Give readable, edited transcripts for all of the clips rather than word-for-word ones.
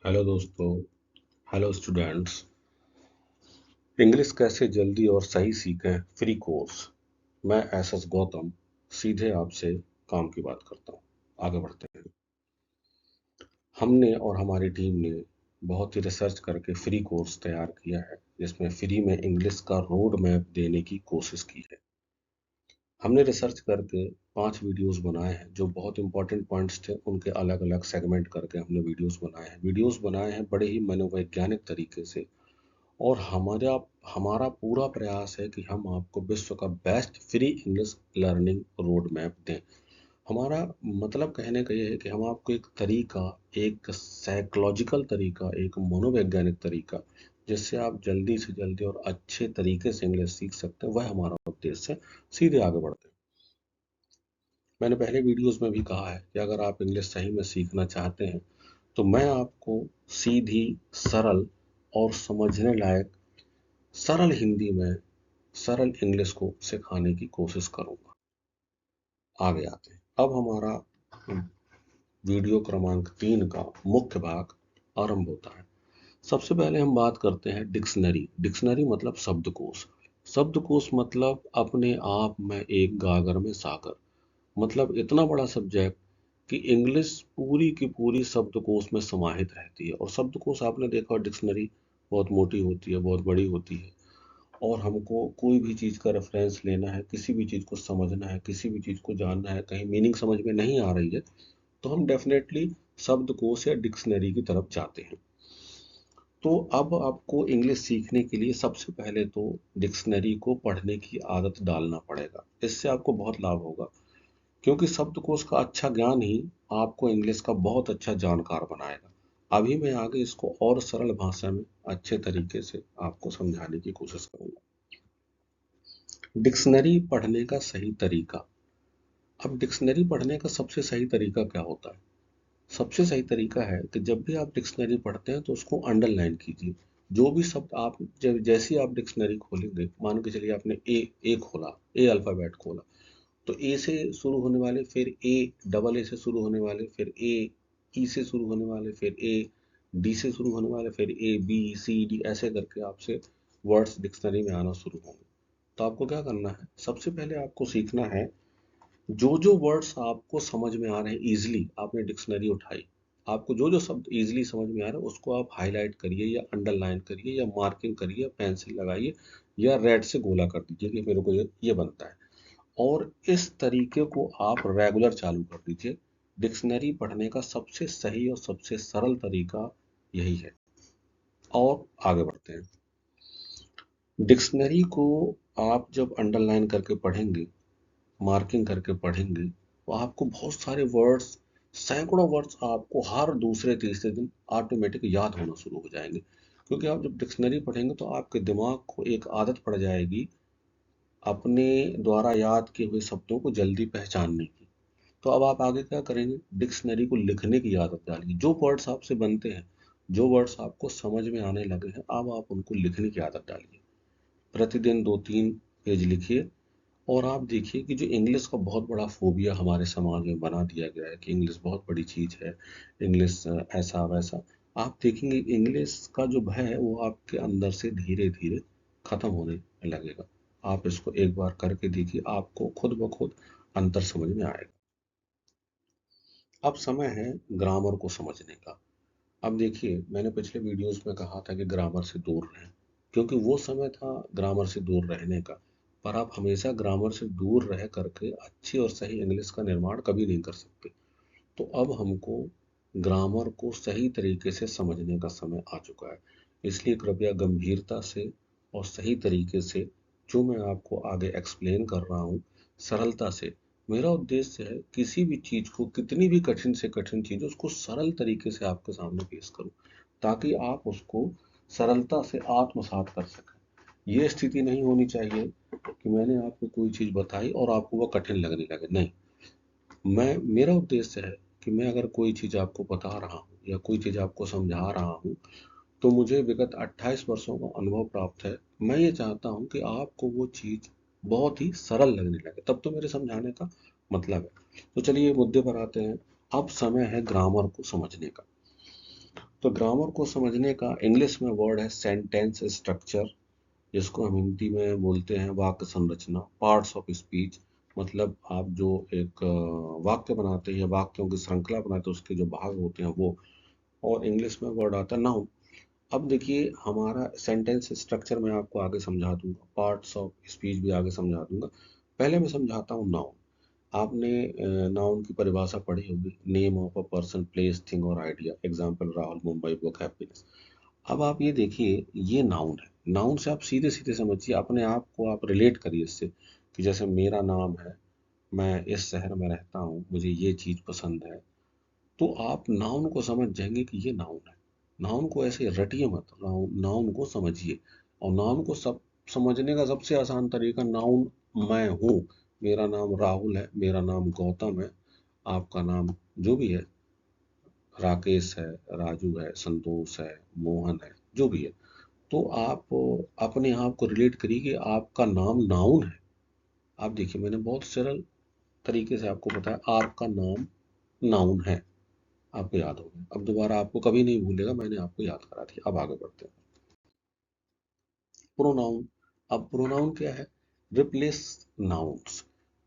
Hello दोस्तों। Hello students. English कैसे जल्दी और सही सीखें, फ्री कोर्स। मैं एसएस गौतम सीधे आपसे काम की बात करता हूँ। आगे बढ़ते हैं। हमने और हमारी टीम ने बहुत ही रिसर्च करके फ्री कोर्स तैयार किया है, जिसमें फ्री में इंग्लिश का रोड मैप देने की कोशिश की है। हमने रिसर्च करके 5 वीडियोस बनाए हैं, जो बहुत इंपॉर्टेंट पॉइंट्स थे उनके अलग अलग सेगमेंट करके हमने वीडियोस बनाए हैं बड़े ही मनोवैज्ञानिक तरीके से। और हमारा हमारा पूरा प्रयास है कि हम आपको विश्व का best free English learning road map दें। हमारा मतलब कहने का ये है कि हम आपको एक तरीका, एक साइकोलॉजिकल तरीका, एक मनोवैज्ञानिक तरीका, जिससे आप जल्दी से जल्दी और अच्छे तरीके से इंग्लिश सीख सकते हैं, वह हमारा उद्देश्य है। सीधे आगे बढ़ते हैं। मैंने पहले वीडियोस में भी कहा है कि अगर आप इंग्लिश सही में सीखना चाहते हैं तो मैं आपको सीधी, सरल और समझने लायक सरल हिंदी में सरल इंग्लिश को सिखाने की कोशिश करूंगा। आगे आते हैं। अब हमारा वीडियो क्रमांक 3 का मुख्य भाग आरंभ होता है। सबसे पहले हम बात करते हैं डिक्शनरी। डिक्शनरी मतलब शब्दकोश। शब्दकोश मतलब अपने आप में एक गागर में सागर। मतलब इतना बड़ा सब्जेक्ट कि इंग्लिश पूरी की पूरी शब्दकोश में समाहित रहती है। और शब्दकोश आपने देखा, डिक्शनरी बहुत मोटी होती है, बहुत बड़ी होती है। और हमको कोई भी चीज़ का रेफरेंस लेना है, किसी भी चीज़ को समझना है, किसी भी चीज़ को जानना है, कहीं मीनिंग समझ में नहीं आ रही है, तो हम डेफिनेटली शब्दकोश या डिक्शनरी की तरफ जाते हैं। तो अब आपको इंग्लिश सीखने के लिए सबसे पहले तो डिक्शनरी को पढ़ने की आदत डालना पड़ेगा। इससे आपको बहुत लाभ होगा, क्योंकि शब्दकोश का अच्छा ज्ञान ही आपको इंग्लिश का बहुत अच्छा जानकार बनाएगा। अभी मैं आगे इसको और सरल भाषा में अच्छे तरीके से आपको समझाने की कोशिश करूंगा। डिक्शनरी पढ़ने का सही तरीका। अब डिक्शनरी पढ़ने का सबसे सही तरीका क्या होता है? सबसे सही तरीका है कि जब भी आप डिक्शनरी पढ़ते हैं तो उसको अंडरलाइन कीजिए। जो भी शब्द आप जब जैसे ही आप डिक्शनरी खोलेंगे, मान के चलिए आपने ए खोला, ए अल्फ़ाबेट खोला, तो ए से शुरू होने वाले, फिर ए डबल ए से शुरू होने वाले, फिर ए ई से शुरू होने वाले, फिर ए डी से शुरू होने वाले, फिर ए बी सी डी, ऐसे करके आपसे वर्ड्स डिक्शनरी में आना शुरू होंगे। तो आपको क्या करना है? सबसे पहले आपको सीखना है, जो जो वर्ड्स आपको समझ में आ रहे हैं इजीली, आपने डिक्शनरी उठाई, आपको जो जो शब्द इजीली समझ में आ रहे हैं उसको आप हाईलाइट करिए या अंडरलाइन करिए या मार्किंग करिए, पेंसिल लगाइए या रेड से गोला कर दीजिए कि मेरे को ये बनता है। और इस तरीके को आप रेगुलर चालू कर दीजिए। डिक्शनरी पढ़ने का सबसे सही और सबसे सरल तरीका यही है। और आगे बढ़ते हैं। डिक्शनरी को आप जब अंडरलाइन करके पढ़ेंगे, मार्किंग करके पढ़ेंगे, तो आपको बहुत सारे वर्ड्स, सैकड़ों वर्ड्स आपको हर दूसरे तीसरे दिन ऑटोमेटिक याद होना शुरू हो जाएंगे। क्योंकि आप जब डिक्शनरी पढ़ेंगे तो आपके दिमाग को एक आदत पड़ जाएगी अपने द्वारा याद किए हुए शब्दों को जल्दी पहचानने की। तो अब आप आगे क्या करेंगे? डिक्शनरी को लिखने की आदत डालिए। जो वर्ड्स आपसे बनते हैं, जो वर्ड्स आपको समझ में आने लगे हैं, अब आप उनको लिखने की आदत डालिए। प्रतिदिन 2-3 पेज लिखिए। और आप देखिए कि जो इंग्लिश का बहुत बड़ा फोबिया हमारे समाज में बना दिया गया है कि इंग्लिश बहुत बड़ी चीज़ है, इंग्लिश ऐसा वैसा, आप देखेंगे इंग्लिश का जो भय है वो आपके अंदर से धीरे धीरे खत्म होने लगेगा। आप इसको एक बार करके देखिए, आपको खुद ब खुद अंतर समझ में आएगा। अब समय है ग्रामर को समझने का। अब देखिए, मैंने पिछले वीडियोस में कहा था कि ग्रामर से दूर रहें, क्योंकि वो समय था ग्रामर से दूर रहने का। पर आप हमेशा ग्रामर से दूर रह करके अच्छी और सही इंग्लिश का निर्माण कभी नहीं कर सकते। तो अब हमको ग्रामर को सही तरीके से समझने का समय आ चुका है। इसलिए कृपया गंभीरता से और सही तरीके से जो मैं आपको आगे एक्सप्लेन कर रहा हूँ, सरलता से। मेरा उद्देश्य है किसी भी चीज़ को, कितनी भी कठिन से कठिन चीज़, उसको सरल तरीके से आपके सामने पेश करूँ, ताकि आप उसको सरलता से आत्मसात कर सकें। ये स्थिति नहीं होनी चाहिए कि मैंने आपको कोई चीज़ बताई और आपको वह कठिन लगने लगे। नहीं, मेरा उद्देश्य है कि मैं अगर कोई चीज़ आपको बता रहा हूँ या कोई चीज़ आपको समझा रहा हूँ, तो मुझे विगत 28 वर्षों का अनुभव प्राप्त है। मैं ये चाहता हूँ कि आपको वो चीज़ बहुत ही सरल लगने लगे, तब तो मेरे समझाने का मतलब है। तो चलिए मुद्दे पर आते हैं। अब समय है ग्रामर को समझने का। तो ग्रामर को समझने का इंग्लिश में वर्ड है सेंटेंस स्ट्रक्चर, जिसको हम हिंदी में बोलते हैं वाक्य संरचना, पार्ट्स ऑफ स्पीच। मतलब आप जो एक वाक्य बनाते हैं या वाक्यों की श्रृंखला बनाते हैं उसके जो भाग होते हैं वो। और इंग्लिश में वर्ड आता है नाउन। अब देखिए हमारा सेंटेंस स्ट्रक्चर मैं आपको आगे समझा दूंगा, पार्ट्स ऑफ स्पीच भी आगे समझा दूंगा। पहले मैं समझाता हूँ नाउन। आपने नाउन की परिभाषा पढ़ी होगी, name of a person, place, thing और idea. Example Rahul, Mumbai, book, happiness. अब आप ये देखिए, ये नाउन है। नाउन से आप सीधे सीधे समझिए, अपने आप को आप रिलेट करिए इससे, कि जैसे मेरा नाम है, मैं इस शहर में रहता हूँ, मुझे ये चीज़ पसंद है। तो आप नाउन को समझ जाएंगे कि ये नाउन है। नाउन को ऐसे रटिए मत, नाउन को समझिए। और नाउन को सब समझने का सबसे आसान तरीका, नाउन मैं हूँ, मेरा नाम राहुल है, मेरा नाम गौतम है, आपका नाम जो भी है, राकेश है, राजू है, संतोष है, मोहन है, जो भी है। तो आप अपने आप को रिलेट करिए कि आपका नाम नाउन है। आप देखिए, मैंने बहुत सरल तरीके से आपको बताया, आपका नाम नाउन है। आपको याद हो गया, अब दोबारा आपको कभी नहीं भूलेगा, मैंने आपको याद करा दिया। अब आगे बढ़ते हैं। प्रोनाउन। अब प्रोनाउन क्या है? Replace nouns.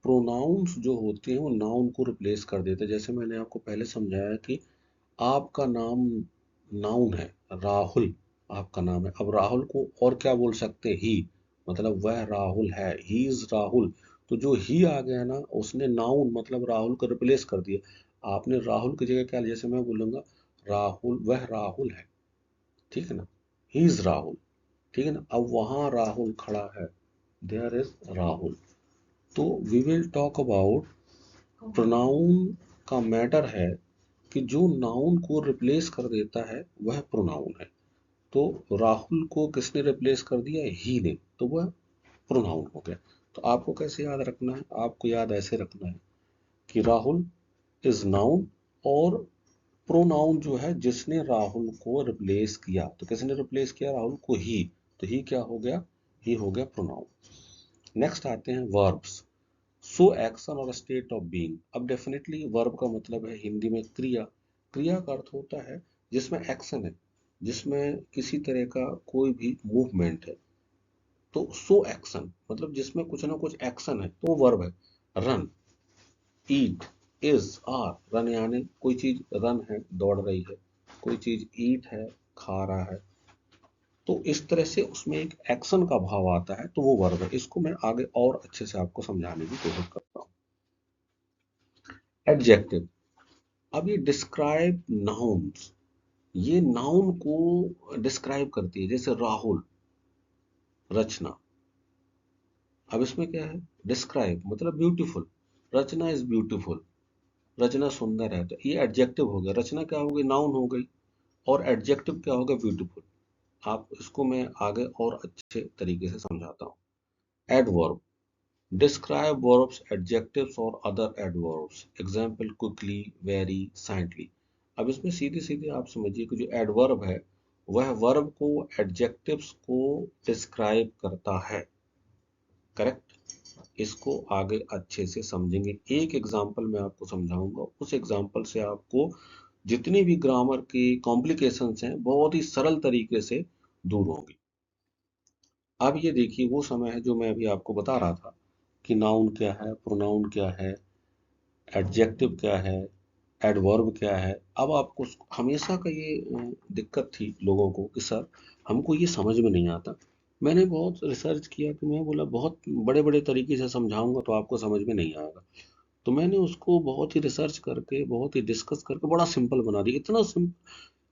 प्रोनाउंस जो होते हैं वो नाउन को रिप्लेस कर देते हैं। जैसे मैंने आपको पहले समझाया कि आपका नाम नाउन है, राहुल आपका नाम है। अब राहुल को और क्या बोल सकते हैं? ही, मतलब वह राहुल है, ही इज राहुल। तो जो ही आ गया ना, उसने नाउन मतलब राहुल को रिप्लेस कर दिया। आपने राहुल की जगह क्या लिया? जैसे मैं बोलूंगा राहुल, वह राहुल है, ठीक है ना, ही इज राहुल, ठीक है ना। अब वहां राहुल खड़ा है, देयर इज राहुल। तो we will talk about pronoun. का मैटर है कि जो नाउन को रिप्लेस कर देता है वह प्रोनाउन है। तो राहुल को किसने रिप्लेस कर दिया? ही ने, तो वह प्रोनाउन हो गया। तो आपको कैसे याद रखना है? आपको याद ऐसे रखना है कि राहुल इज नाउन, और प्रोनाउन जो है जिसने राहुल को रिप्लेस किया, तो किसने रिप्लेस किया राहुल को? ही। तो ही क्या हो गया? ही हो गया प्रोनाउन। नेक्स्ट आते हैं वर्ब्स। सो एक्शन और स्टेट ऑफ बीइंग। अब डेफिनेटली वर्ब का मतलब है हिंदी में क्रिया। क्रिया का अर्थ होता है जिसमें एक्शन है, जिसमें किसी तरह का कोई भी मूवमेंट है। तो सो एक्शन मतलब जिसमें कुछ ना कुछ एक्शन है, तो वो वर्ब है। Run, eat, is, are. Run यानी कोई चीज रन है, दौड़ रही है, कोई चीज ईट है, खा रहा है। तो इस तरह से उसमें एक एक्शन का भाव आता है, तो वो वर्ब है। इसको मैं आगे और अच्छे से आपको समझाने की कोशिश करता हूँ। एडजेक्टिव। अब ये डिस्क्राइब नाउन्स, ये नाउन को डिस्क्राइब करती है। जैसे राहुल, रचना। अब इसमें क्या है? डिस्क्राइब मतलब ब्यूटीफुल, रचना इज ब्यूटीफुल, रचना सुंदर है। तो ये एडजेक्टिव हो गया। रचना क्या हो गई? नाउन हो गई। और एडजेक्टिव क्या हो गया? ब्यूटीफुल। आप इसको मैं आगे और अच्छे तरीके से समझाता हूँ। एडवर्ब। डिस्क्राइब वर्ब्स, एडजेक्टिव्स और other adverbs. Example quickly, very, silently. अब इसमें सीधे सीधे आप समझिए कि जो एडवर्ब है वह वर्ब को, एडजेक्टिव्स को डिस्क्राइब करता है। करेक्ट। इसको आगे अच्छे से समझेंगे। एक एग्जाम्पल मैं आपको समझाऊंगा, उस एग्जाम्पल से आपको जितनी भी ग्रामर की कॉम्प्लिकेशंस हैं बहुत ही सरल तरीके से दूर होंगी। अब ये देखिए वो समय है जो मैं अभी आपको बता रहा था कि नाउन क्या है, प्रोनाउन क्या है, एडजेक्टिव क्या है, एडवर्ब क्या है। अब आपको हमेशा का ये दिक्कत थी लोगों को कि सर हमको ये समझ में नहीं आता। मैंने बहुत रिसर्च किया, कि मैं बोला बहुत बड़े बड़े तरीके से समझाऊंगा तो आपको समझ में नहीं आएगा। तो मैंने उसको बहुत ही रिसर्च करके, बहुत ही डिस्कस करके बड़ा सिंपल बना दिया।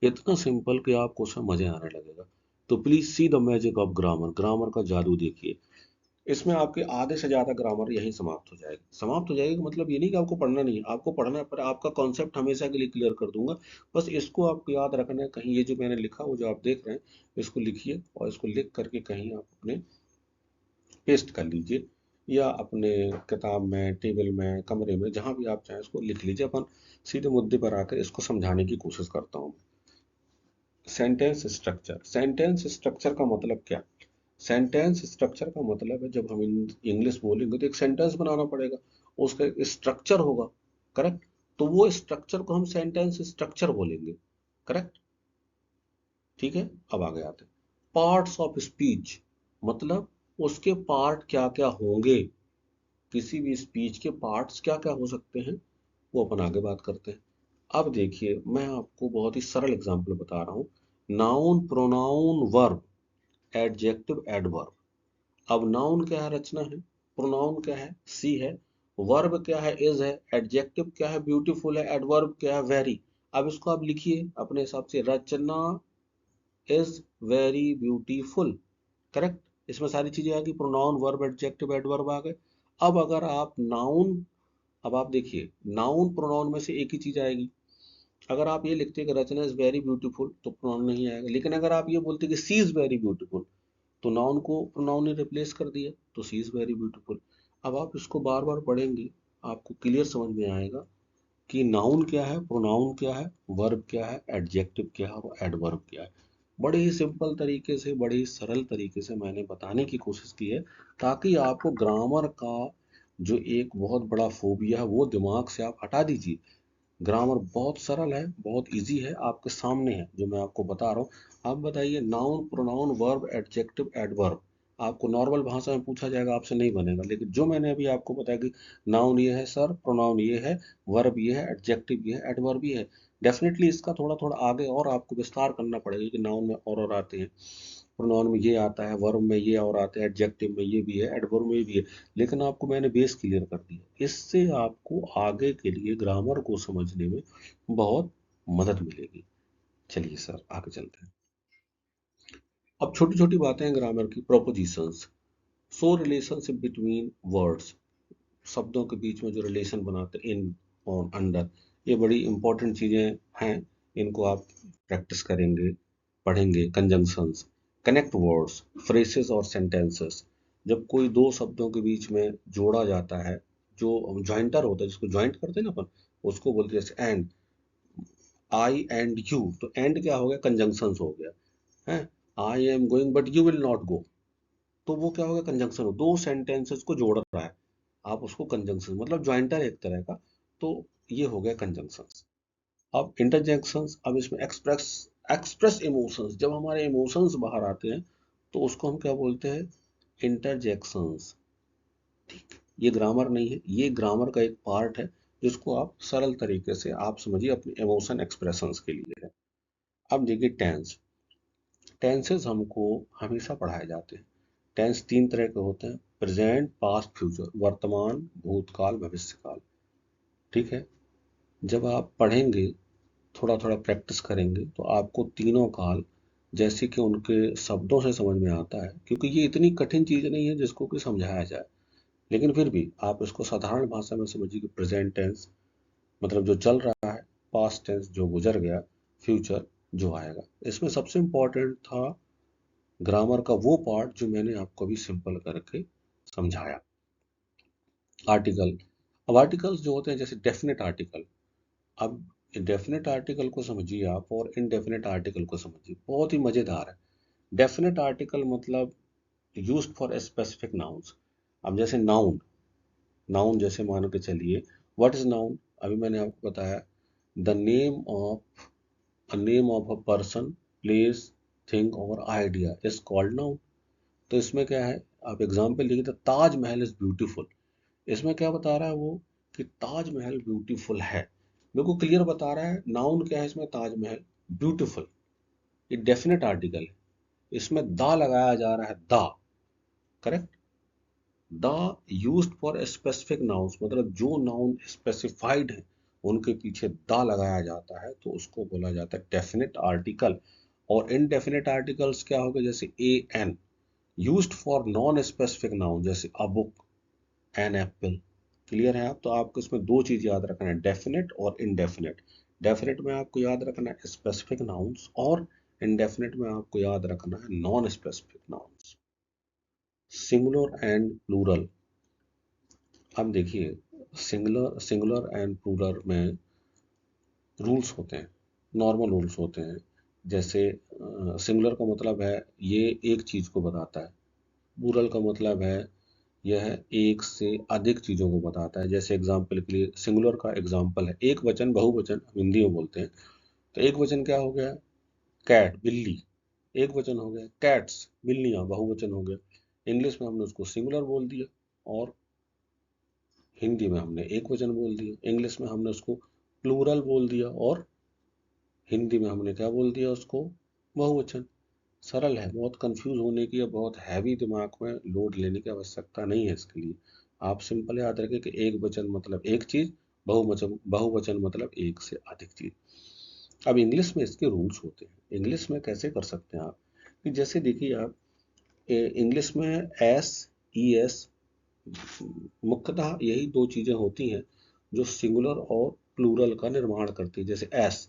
इतना सिंपल कि आपको उसमें मजे आने लगेगा। तो please see the magic of grammar. Grammar का जादू देखिए। इसमें आपके आधे से ज्यादा ग्रामर यहीं समाप्त हो जाएगी। समाप्त हो जाएगी मतलब ये नहीं कि आपको पढ़ना नहीं है, आपको पढ़ना है, पर आपका कॉन्सेप्ट हमेशा के लिए क्लियर कर दूंगा। बस इसको आपको याद रखना है। कहीं ये जो मैंने लिखा, वो जो आप देख रहे हैं, इसको लिखिए, और इसको लिख करके कहीं आप अपने पेस्ट कर लीजिए, या अपने किताब में, टेबल में, कमरे में, जहां भी आप चाहें इसको लिख लीजिए। अपन सीधे मुद्दे पर आकर इसको समझाने की कोशिश करता हूँ। Sentence structure. सेंटेंस स्ट्रक्चर का मतलब क्या? सेंटेंस स्ट्रक्चर का मतलब है, जब हम इंग्लिश बोलेंगे तो एक सेंटेंस बनाना पड़ेगा, उसका एक स्ट्रक्चर होगा। करेक्ट। तो वो स्ट्रक्चर को हम सेंटेंस स्ट्रक्चर बोलेंगे। करेक्ट। ठीक है, अब आगे आते हैं। पार्ट्स ऑफ स्पीच मतलब उसके पार्ट क्या क्या होंगे, किसी भी स्पीच के पार्ट्स क्या क्या हो सकते हैं, वो अपन आगे बात करते हैं। अब देखिए, मैं आपको बहुत ही सरल एग्जांपल बता रहा हूँ। Noun, pronoun, verb, adjective, adverb. अब नाउन क्या है, रचना है। प्रोनाउन क्या है, सी है। वर्ब क्या है, इज है। एडजेक्टिव क्या है, ब्यूटीफुल है। एडवर्ब क्या है, वेरी। अब इसको आप लिखिए अपने हिसाब से। रचना इज वेरी ब्यूटीफुल, करेक्ट। इसमें सारी चीजें आ गई, प्रोनाउन, वर्ब, एडजेक्टिव, एडवर्ब आ गए। अब अगर आप नाउन, अब आप देखिए, नाउन प्रोनाउन में से एक ही चीज आएगी। अगर आप ये लिखते कि रचना इज वेरी ब्यूटीफुल तो प्रोनाउन नहीं आएगा, लेकिन अगर आप ये बोलते कि सी इज वेरी ब्यूटीफुल तो नाउन को प्रोनाउन ने रिप्लेस कर दिया, तो सी इज वेरी ब्यूटीफुल। अब आप इसको बार बार पढ़ेंगे, आपको क्लियर समझ में आएगा कि नाउन क्या है, प्रोनाउन क्या है, वर्ब क्या है, एडजेक्टिव क्या है और एडवर्ब क्या है। बड़े ही सिंपल तरीके से, बड़े ही सरल तरीके से मैंने बताने की कोशिश की है, ताकि आपको ग्रामर का जो एक बहुत बड़ा फोबिया है वो दिमाग से आप हटा दीजिए। ग्रामर बहुत सरल है, बहुत इजी है, आपके सामने है जो मैं आपको बता रहा हूँ। आप बताइए, noun, pronoun, verb, adjective, adverb आपको नॉर्मल भाषा में पूछा जाएगा, आपसे नहीं बनेगा। लेकिन जो मैंने अभी आपको बताया कि नाउन ये है सर, प्रोनाउन ये है, वर्ब ये है, एडजेक्टिव ये है, एडवर्ब ये है, डेफिनेटली इसका थोड़ा थोड़ा आगे और आपको विस्तार करना पड़ेगा कि नाउन में और आते हैं, प्रोनाउन में ये आता है, वर्ब में ये और आता है, एडजेक्टिव में ये भी है, एडवर्ब में भी है। लेकिन आपको मैंने बेस क्लियर कर दिया, इससे आपको आगे के लिए ग्रामर को समझने में बहुत मदद मिलेगी। चलिए सर, आगे चलते हैं। अब छोटी छोटी बातें हैं ग्रामर की। प्रोपोजिशंस, सो रिलेशनशिप बिटवीन वर्ड्स, शब्दों के बीच में जो रिलेशन बनाते हैं, इन, ऑन, अंडर, ये बड़ी इंपॉर्टेंट चीजें हैं। इनको आप प्रैक्टिस करेंगे, पढ़ेंगे। कंजंक्शंस, कनेक्ट वर्ड्स, फ्रेसेस और सेंटेंसेस, जब कोई दो शब्दों के बीच में जोड़ा जाता है, जो ज्वाइंटर होता है, जिसको ज्वाइंट करते हैं ना अपन, उसको बोलते हैं जैसे एंड, आई एंड यू, तो एंड क्या हो गया, कंजंक्शंस हो गया है। I am going but you will not go, तो वो क्या हो गया, कंजंक्शन हो, दो सेंटेंसेस को जोड़ रहा है, आप उसको कंजंक्शन, मतलब ज्वाइंटर एक तरह का, तो ये हो गया कंजंक्शंस। अब इंटरजेक्शंस, अब इसमें एक्सप्रेस, एक्सप्रेस इमोशंस, जब हमारे इमोशंस बाहर आते हैं तो उसको हम क्या बोलते हैं, इंटरजेक्शंस। ठीक, ये ग्रामर नहीं है, ये ग्रामर का एक पार्ट है, जिसको आप सरल तरीके से आप समझिए अपने इमोशन एक्सप्रेशंस के लिए है। अब देखिए टेंस, टेंसेस हमको हमेशा पढ़ाए जाते हैं। टेंस तीन तरह के होते हैं, प्रेजेंट, पास्ट, फ्यूचर, वर्तमान, भूतकाल, भविष्यकाल। ठीक है, जब आप पढ़ेंगे, थोड़ा थोड़ा प्रैक्टिस करेंगे, तो आपको तीनों काल जैसे कि उनके शब्दों से समझ में आता है, क्योंकि ये इतनी कठिन चीज नहीं है जिसको कि समझाया जाए। लेकिन फिर भी आप इसको साधारण भाषा में समझिए कि प्रेजेंट टेंस मतलब जो चल रहा है, पास्ट टेंस जो गुजर गया, फ्यूचर जो आएगा। इसमें सबसे इंपॉर्टेंट था ग्रामर का वो पार्ट जो मैंने आपको अभी सिंपल करके समझाया, आर्टिकल। अब आर्टिकल्स जो होते हैं, जैसे डेफिनेट आर्टिकल, अब डेफिनेट आर्टिकल को समझिए आप और इनडेफिनेट आर्टिकल को समझिए, बहुत ही मजेदार है। डेफिनेट आर्टिकल मतलब यूज्ड फॉर स्पेसिफिक नाउन्स। अब जैसे नाउन, नाउन जैसे मान के चलिए, व्हाट इज नाउन, अभी मैंने आपको बताया, the name of a person, place, thing और आइडिया इज कॉल्ड नाउन। तो इसमें क्या है, आप एग्जाम्पल लिखिए, द ताजमहल इज ब्यूटीफुल। इसमें क्या बता रहा है वो, कि ताजमहल ब्यूटीफुल है, बिल्कुल क्लियर बता रहा है। नाउन क्या है इसमें, ताजमहल, ब्यूटीफुल, ये डेफिनेट आर्टिकल है, इसमें दा लगाया जा रहा है, दा, correct. The used for specific nouns, मतलब जो नाउन स्पेसिफाइड है उनके पीछे दा लगाया जाता है, तो उसको बोला जाता है डेफिनेट आर्टिकल। और इनडेफिनेट आर्टिकल्स क्या हो गए, जैसे a an, used for non specific noun, जैसे a book, an apple. Clear है आप, तो आपको इसमें दो चीज याद रखना है, डेफिनेट और इनडेफिनेट। डेफिनेट में आपको याद रखना है स्पेसिफिक नाउन्स, और इनडेफिनेट में आपको याद रखना है non specific nouns. Singular and plural, अब देखिए, सिंगुलर सिंगुलर एंड प्लूरल में रूल्स होते हैं, नॉर्मल रूल्स होते हैं। जैसे सिंगुलर का मतलब है ये एक चीज को बताता है, प्लूरल का मतलब है यह एक से अधिक चीजों को बताता है। जैसे एग्जाम्पल के लिए, सिंगुलर का एग्जाम्पल है एक वचन, बहुवचन हम हिंदी में बोलते हैं, तो एक वचन क्या हो गया, कैट, बिल्ली, एक वचन हो गया। कैट्स, बिल्लियां, बहुवचन हो गया। इंग्लिश में हमने उसको सिंगुलर बोल दिया और हिंदी में हमने एक वचन बोल दिया। इंग्लिश में हमने उसको प्लूरल बोल दिया और हिंदी में हमने क्या बोल दिया उसको, बहुवचन। सरल है, बहुत कंफ्यूज होने की या बहुत हैवी दिमाग में लोड लेने की आवश्यकता नहीं है इसके लिए। आप सिंपल याद रखें कि एक वचन मतलब एक चीज, बहुवचन बहुवचन मतलब एक से अधिक चीज। अब इंग्लिश में इसके रूल्स होते हैं। इंग्लिश में कैसे कर सकते हैं आप, कि जैसे देखिए आप, इंग्लिश में एस, ई एस, मुख्यतः यही दो चीजें होती हैं जो सिंगुलर और प्लूरल का निर्माण करती है। जैसे एस,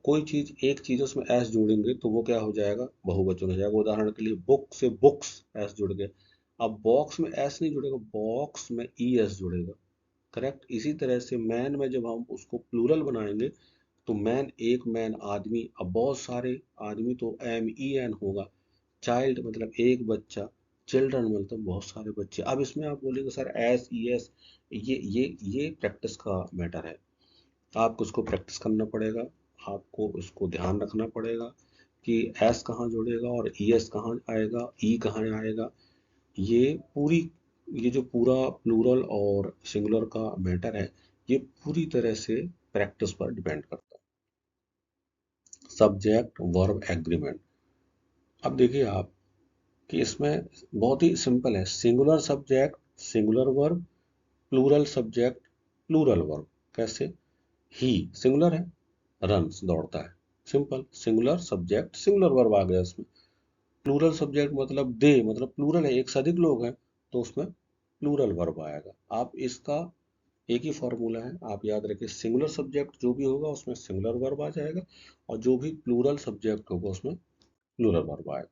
कोई चीज, एक चीज उसमें एस जोड़ेंगे तो वो क्या हो जाएगा, बहुवचन हो जाएगा। उदाहरण के लिए बुक से बुक्स एस जुड़ गए। अब बॉक्स में एस नहीं जुड़ेगा, बॉक्स में ई एस जुड़ेगा। करेक्ट। इसी तरह से मैन में जब हम उसको प्लूरल बनाएंगे तो मैन, एक मैन आदमी, अब बहुत सारे आदमी तो एम ई एन होगा। चाइल्ड मतलब एक बच्चा, चिल्ड्रन मतलब बहुत सारे बच्चे। अब इसमें आप बोलेंगे सर एस ई एस, ये प्रैक्टिस का मैटर है। आपको उसको प्रैक्टिस करना पड़ेगा, आपको उसको ध्यान रखना पड़ेगा कि एस कहाँ जुड़ेगा और ई एस कहाँ आएगा, ई कहाँ आएगा। ये पूरी, ये जो पूरा प्लूरल और सिंगुलर का मैटर है, ये पूरी तरह से प्रैक्टिस पर डिपेंड करता है। Subject verb agreement. अब देखिए आप कि इसमें बहुत ही सिंपल है। Singular subject singular verb, plural subject plural verb. कैसे, ही सिंगुलर है, रन्स दौड़ता है, simple. Singular subject singular verb आ गया इसमें। प्लूरल सब्जेक्ट मतलब दे, मतलब प्लूरल है, एक से अधिक लोग हैं तो उसमें प्लूरल वर्ब आएगा। आप इसका एक ही फॉर्मूला है, आप याद रखिए, सिंगुलर सब्जेक्ट जो भी होगा उसमें सिंगुलर वर्ब आ जाएगा और जो भी प्लूरल सब्जेक्ट होगा उसमें प्लूरल वर्ब आएगा।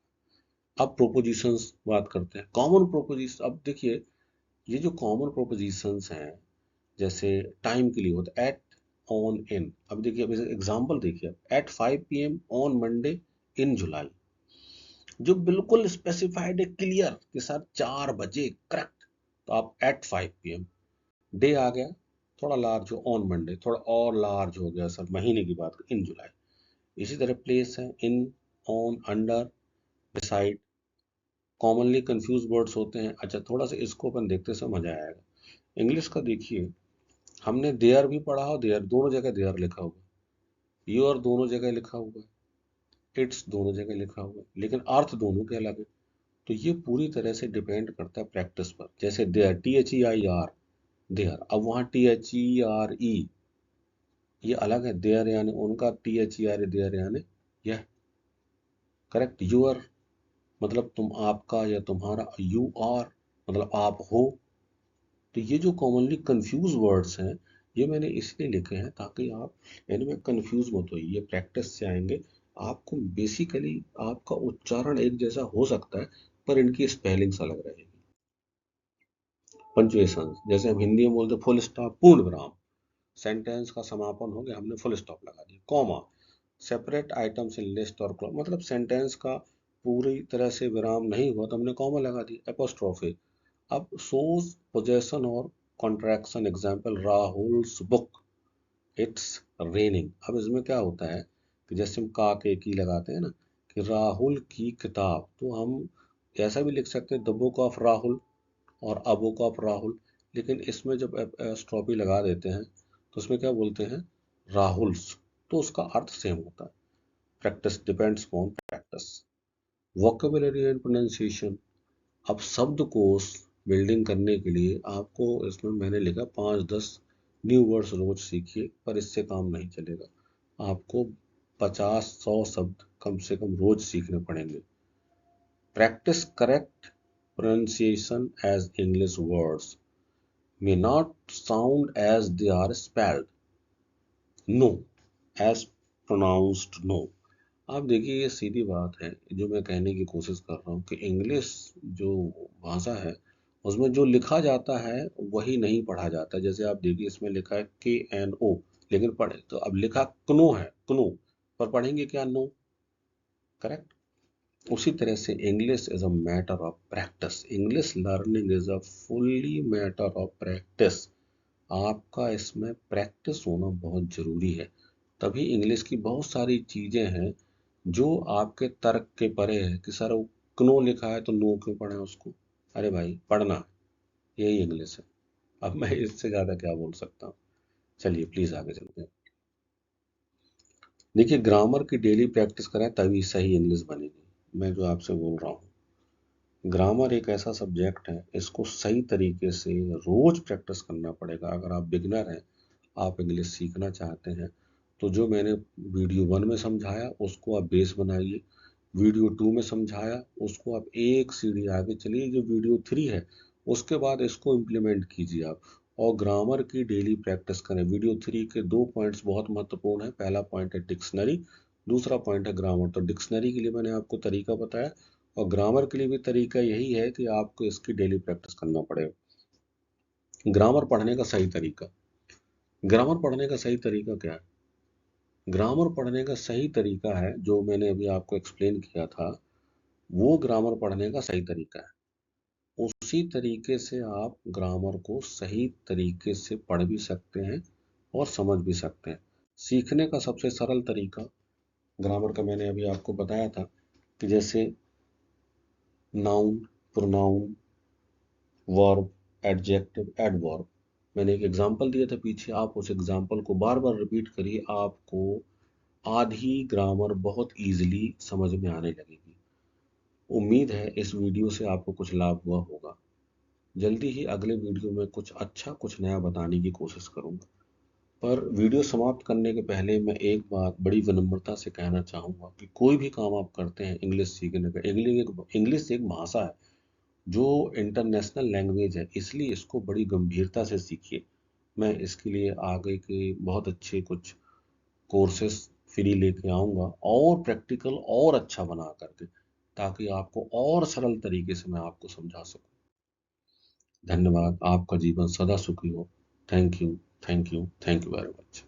अब प्रोपोजिशंस बात करते हैं, कॉमन प्रोपोजिशन। अब देखिए, ये जो कॉमन प्रोपोजिशंस हैं, जैसे टाइम के लिए होता है एट, ऑन, इन। अब देखिए, अब एग्जांपल देखिए, एट 5 PM ऑन मंडे इन जुलाई, जो बिल्कुल स्पेसिफाइड है, क्लियर के साथ, 4 बजे, करेक्ट। तो आप एट 5 PM, डे आ गया थोड़ा लार्ज हो, ऑन मंडे थोड़ा और लार्ज हो गया सर, महीने की बात, इन जुलाई। इसी तरह प्लेस है, in, on, under, beside. Commonly confused words होते हैं। अच्छा, थोड़ा सा इसको अपन देखते समय मजा आएगा। इंग्लिश का देखिए, हमने देयर भी पढ़ा हो, देयर दोनों जगह देयर लिखा हुआ, योर दोनों जगह लिखा हुआ, इट्स दोनों जगह लिखा हुआ, लेकिन अर्थ दोनों के अलग है। तो ये पूरी तरह से डिपेंड करता है प्रैक्टिस पर। जैसे देयर, THEIR, देयर, अब वहाँ THERE, ये अलग है। देयर यानी उनका, THERE देयर यानी यह, करेक्ट। यूर मतलब तुम, आपका या तुम्हारा। यू आर मतलब आप हो। तो ये जो कॉमनली कंफ्यूज वर्ड्स हैं, ये मैंने इसलिए लिखे हैं ताकि आप इनमें कंफ्यूज मत होइए। ये प्रैक्टिस से आएंगे। आपको बेसिकली आपका उच्चारण एक जैसा हो सकता है पर इनकी स्पेलिंग्स अलग रहेगी। पंचुएशन, जैसे हम हिंदी में बोलते फुल स्टॉप, पूर्ण विराम। सेंटेंस का समापन हो गया, हमने फुल स्टॉप लगा दिया। Comma, separate items in list और क्लॉज, मतलब सेंटेंस का पूरी तरह से विराम नहीं हुआ तो हमने कॉमा लगा दिया। एपोस्ट्रोफी। अब सोज पोजेशन और contraction, example Rahul's book, it's raining. अब इसमें क्या होता है कि जैसे हम का के की लगाते हैं ना, कि राहुल की किताब, तो हम ऐसा भी लिख सकते हैं द बुक ऑफ राहुल और अ बुक ऑफ राहुल। लेकिन इसमें जब एस्ट्रॉपी लगा देते हैं तो उसमें क्या बोलते हैं, राहुल्स, तो उसका अर्थ सेम होता है। Practice depends on practice. Vocabulary and pronunciation. अब शब्दकोश बिल्डिंग करने के लिए आपको, इसमें मैंने लिखा 5-10 न्यू वर्ड्स रोज सीखिए, पर इससे काम नहीं चलेगा। आपको 50-100 शब्द कम से कम रोज सीखने पड़ेंगे। Practice correct pronunciation as English words may not sound as they are spelled. No as pronounced no. आप देखिए, ये सीधी बात है जो मैं कहने की कोशिश कर रहा हूँ कि इंग्लिश जो भाषा है उसमें जो लिखा जाता है वही नहीं पढ़ा जाता। जैसे आप देखिए, इसमें लिखा है KNO, लेकिन पढ़े तो, अब लिखा क्नो है, क्नो, पर पढ़ेंगे क्या, नो, करेक्ट। उसी तरह से English is a matter of practice. English learning is a fully matter of practice. आपका इसमें प्रैक्टिस होना बहुत जरूरी है। तभी इंग्लिश की बहुत सारी चीजें हैं जो आपके तर्क के परे है कि सर वो क्नो लिखा है तो नो क्यों पढ़े उसको। अरे भाई पढ़ना है, यही इंग्लिश है। अब मैं इससे ज़्यादा क्या बोल सकता हूँ। चलिए प्लीज़ आगे चलते हैं। देखिए, ग्रामर की डेली प्रैक्टिस करें तभी सही इंग्लिश बनेगी। मैं जो आपसे बोल रहा हूँ, ग्रामर एक ऐसा सब्जेक्ट है, इसको सही तरीके से रोज प्रैक्टिस करना पड़ेगा। अगर आप बिगनर हैं, आप इंग्लिश सीखना चाहते हैं, तो जो मैंने वीडियो 1 में समझाया उसको आप बेस बनाइए। वीडियो 2 में समझाया उसको आप एक सीढ़ी आगे चलिए, जो वीडियो 3 है उसके बाद इसको इम्प्लीमेंट कीजिए आप। और ग्रामर की डेली प्रैक्टिस करें। वीडियो 3 के 2 पॉइंट्स बहुत महत्वपूर्ण है। पहला पॉइंट है डिक्शनरी, दूसरा पॉइंट है ग्रामर। तो डिक्शनरी के लिए मैंने आपको तरीका बताया, और ग्रामर के लिए भी तरीका यही है कि आपको इसकी डेली प्रैक्टिस करना पड़ेगा। ग्रामर पढ़ने का सही तरीका। ग्रामर पढ़ने का सही तरीका क्या है? ग्रामर पढ़ने का सही तरीका है जो मैंने अभी आपको एक्सप्लेन किया था, वो ग्रामर पढ़ने का सही तरीका है। उसी तरीके से आप ग्रामर को सही तरीके से पढ़ भी सकते हैं और समझ भी सकते हैं। सीखने का सबसे सरल तरीका ग्रामर का मैंने अभी आपको बताया था, कि जैसे noun, pronoun, verb, adjective, adverb. मैंने एक एग्जांपल दिया था पीछे, आप उस एग्जांपल को बार बार रिपीट करिए, आपको आधी ग्रामर बहुत इजीली समझ में आने लगेगी। उम्मीद है इस वीडियो से आपको कुछ लाभ हुआ होगा। जल्दी ही अगले वीडियो में कुछ अच्छा, कुछ नया बताने की कोशिश करूंगा। पर वीडियो समाप्त करने के पहले मैं एक बात बड़ी विनम्रता से कहना चाहूँगा कि कोई भी काम आप करते हैं इंग्लिश सीखने का, इंग्लिश एक भाषा है जो इंटरनेशनल लैंग्वेज है, इसलिए इसको बड़ी गंभीरता से सीखिए। मैं इसके लिए आगे के बहुत अच्छे कुछ कोर्सेस फ्री लेके आऊँगा, और प्रैक्टिकल और अच्छा बना करके, ताकि आपको और सरल तरीके से मैं आपको समझा सकूँ। धन्यवाद। आपका जीवन सदा सुखी हो। Thank you, thank you, thank you very much.